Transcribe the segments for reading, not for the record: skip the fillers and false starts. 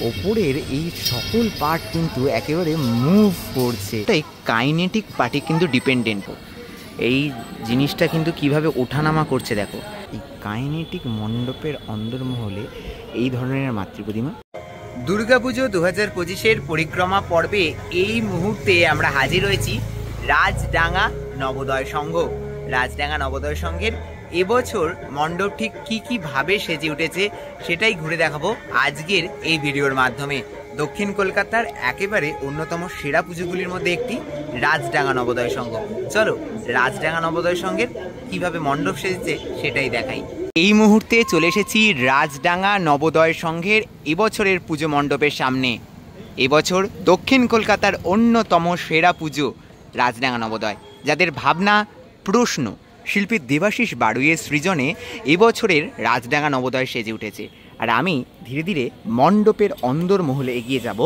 ওপরের এই সকল পার্ট কিন্তু একেবারে মুভ করছে, তাই কাইনেটিক পার্টি কিন্তু ডিপেন্ডেন্ট। এই জিনিসটা কিন্তু কিভাবে ওঠানামা করছে দেখো। এই কাইনেটিক মণ্ডপের অন্দরমহলে এই ধরনের মাতৃপ্রতিমা। দুর্গাপুজো 2025-এর পরিক্রমা পর্বে এই মুহূর্তে আমরা হাজির হয়েছি রাজডাঙ্গা নবোদয় সংঘ। রাজডাঙ্গা নবোদয় সংঘের এবছর মণ্ডপ ঠিক কী ভাবে সেজে উঠেছে সেটাই ঘুরে দেখাবো আজকের এই ভিডিওর মাধ্যমে। দক্ষিণ কলকাতার একেবারে অন্যতম সেরা পুজোগুলির মধ্যে একটি রাজডাঙ্গা নবোদয় সংঘ। চলো রাজডাঙ্গা নবোদয় সংঘের কিভাবে মণ্ডপ সেজেছে সেটাই দেখাই। এই মুহূর্তে চলে এসেছি রাজডাঙ্গা নবোদয় সংঘের এবছরের পুজো মণ্ডপের সামনে। এবছর দক্ষিণ কলকাতার অন্যতম সেরা পুজো রাজডাঙ্গা নবোদয়, যাদের ভাবনা প্রশ্ন শিল্পী দেবাশিস বাড়ুইয়ের সৃজনে এবছরের রাজডাঙ্গা নবোদয় সেজে উঠেছে। আর আমি ধীরে ধীরে মণ্ডপের অন্দরমহলে এগিয়ে যাব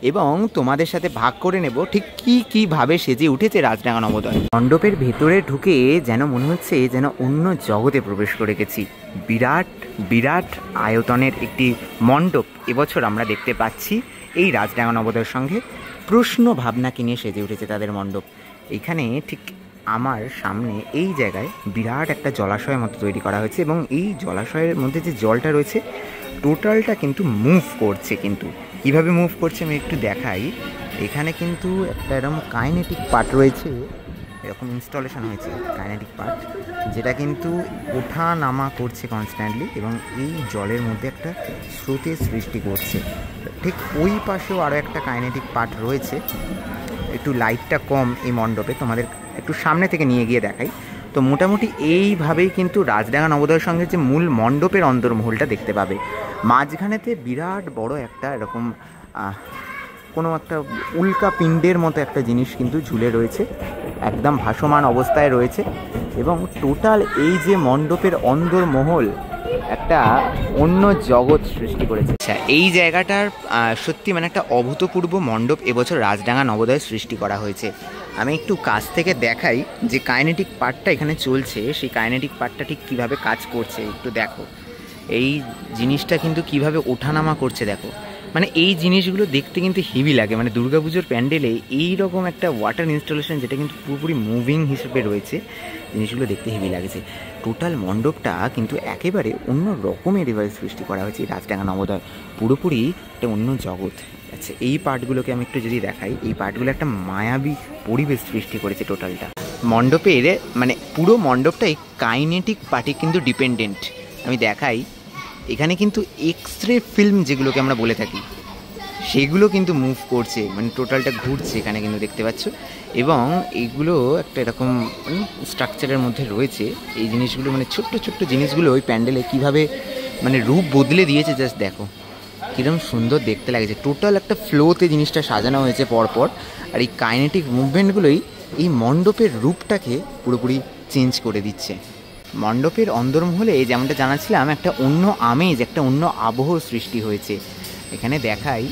এবং তোমাদের সাথে ভাগ করে নেব ঠিক কীভাবে সেজে উঠেছে রাজডাঙ্গা নবোদয়। মণ্ডপের ভেতরে ঢুকে যেন মনে হচ্ছে যেন অন্য জগতে প্রবেশ করে গেছি। বিরাট বিরাট আয়তনের একটি মণ্ডপ এবছর আমরা দেখতে পাচ্ছি এই রাজডাঙ্গা নবোদয়ের সঙ্গে। প্রশ্ন ভাবনাকে নিয়ে সেজে উঠেছে তাদের মণ্ডপ। এখানে ঠিক আমার সামনে এই জায়গায় বিরাট একটা জলাশয়ের মতো তৈরি করা হয়েছে এবং এই জলাশয়ের মধ্যে যে জলটা রয়েছে টোটালটা কিন্তু মুভ করছে। কিন্তু কিভাবে মুভ করছে আমি একটু দেখাই। এখানে কিন্তু একটা এরকম কাইনেটিক পার্ট রয়েছে, এরকম ইনস্টলেশন হয়েছে কাইনেটিক পার্ট, যেটা কিন্তু ওঠা নামা করছে কনস্ট্যান্টলি এবং এই জলের মধ্যে একটা স্রোতের সৃষ্টি করছে। ঠিক ওই পাশেও আরও একটা কাইনেটিক পার্ট রয়েছে। একটু লাইটটা কম এই মণ্ডপে, তোমাদের একটু সামনে থেকে নিয়ে গিয়ে দেখাই। তো মোটামুটি এইভাবেই কিন্তু রাজডাঙ্গা নবোদয়ের সঙ্গে যে মূল মণ্ডপের অন্দরমহলটা দেখতে পাবে। মাঝখানেতে বিরাট বড় একটা এরকম কোনো একটা উল্কা পিণ্ডের মতো একটা জিনিস কিন্তু ঝুলে রয়েছে, একদম ভাসমান অবস্থায় রয়েছে এবং টোটাল এই যে মণ্ডপের অন্দরমহল একটা অন্য জগৎ সৃষ্টি করেছে। আচ্ছা, এই জায়গাটার সত্যি মানে একটা অভূতপূর্ব মণ্ডপ এবছর রাজডাঙ্গা নবোদয় সৃষ্টি করা হয়েছে। আমি একটু কাছ থেকে দেখাই যে কাইনেটিক পার্টটা এখানে চলছে, সেই কাইনেটিক পার্টটা ঠিক কীভাবে কাজ করছে একটু দেখো। এই জিনিসটা কিন্তু কিভাবে ওঠানামা করছে দেখো। মানে এই জিনিসগুলো দেখতে কিন্তু হেভি লাগে। মানে দুর্গাপুজোর প্যান্ডেলে এই রকম একটা ওয়াটার ইনস্টলেশন যেটা কিন্তু পুরোপুরি মুভিং হিসেবে রয়েছে, জিনিসগুলো দেখতে হেভি লাগছে। টোটাল মণ্ডপটা কিন্তু একেবারে অন্য রকমের ডিভাইস সৃষ্টি করা হয়েছে এই রাজডাঙ্গা নবোদয়, পুরোপুরি একটা অন্য জগৎ। আচ্ছা, এই পার্টগুলোকে আমি একটু যদি দেখাই, এই পার্টগুলো একটা মায়াবী পরিবেশ সৃষ্টি করেছে টোটালটা। মণ্ডপের মানে পুরো মণ্ডপটাই কাইনেটিক পার্টি কিন্তু ডিপেন্ডেন্ট। আমি দেখাই, এখানে কিন্তু এক্স-রে ফিল্ম যেগুলোকে আমরা বলে থাকি সেগুলো কিন্তু মুভ করছে, মানে টোটালটা ঘুরছে এখানে কিন্তু দেখতে পাচ্ছ। এবং এইগুলো একটা এরকম স্ট্রাকচারের মধ্যে রয়েছে। এই জিনিসগুলো মানে ছোট্ট ছোট্ট জিনিসগুলো ওই প্যান্ডেলে কীভাবে মানে রূপ বদলে দিয়েছে জাস্ট দেখো, কীরকম সুন্দর দেখতে লাগছে। টোটাল একটা ফ্লোতে জিনিসটা সাজানো হয়েছে পরপর, আর এই কাইনেটিক মুভমেন্টগুলোই এই মণ্ডপের রূপটাকে পুরোপুরি চেঞ্জ করে দিচ্ছে। মণ্ডপের অন্দরমহলে যেমনটা জানাচ্ছিলাম একটা অন্য আমেজ, একটা অন্য আবহ সৃষ্টি হয়েছে। এখানে দেখাই,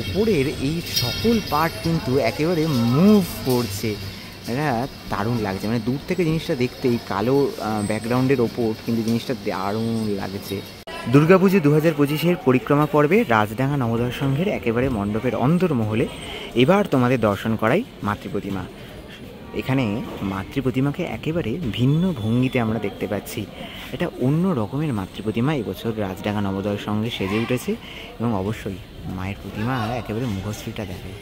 ওপরের এই সকল পার্ট কিন্তু একেবারে মুভ করছে, এটা দারুণ লাগছে। মানে দূর থেকে জিনিসটা দেখতে এই কালো ব্যাকগ্রাউন্ডের ওপর কিন্তু জিনিসটা দারুণ লাগছে। দুর্গাপুজো 2025-এর পরিক্রমা পর্বে রাজডাঙ্গা নবোদয় সংঘের একেবারে মণ্ডপের অন্দরমহলে এবার তোমাদের দর্শন করাই মাতৃপ্রতিমা। এখানে মাতৃপ্রতিমাকে একেবারে ভিন্ন ভঙ্গিতে আমরা দেখতে পাচ্ছি। এটা অন্য রকমের মাতৃপ্রতিমা এবছর রাজডাঙ্গা নবোদয়ের সঙ্গে সেজে উঠেছে এবং অবশ্যই মায়ের প্রতিমা একেবারে মুখশ্রীটা দেখে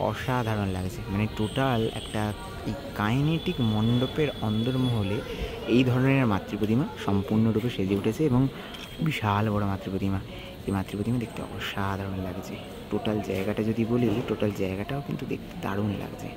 অসাধারণ লাগছে। মানে টোটাল একটা এই কাইনেটিক মণ্ডপের অন্দরমহলে এই ধরনের মাতৃপ্রতিমা সম্পূর্ণরূপে সেজে উঠেছে এবং বিশাল বড় মাতৃপ্রতিমা। এই মাতৃপ্রতিমা দেখতে অসাধারণ লাগছে। টোটাল জায়গাটা যদি বলি, টোটাল জায়গাটাও কিন্তু দেখতে দারুণ লাগছে।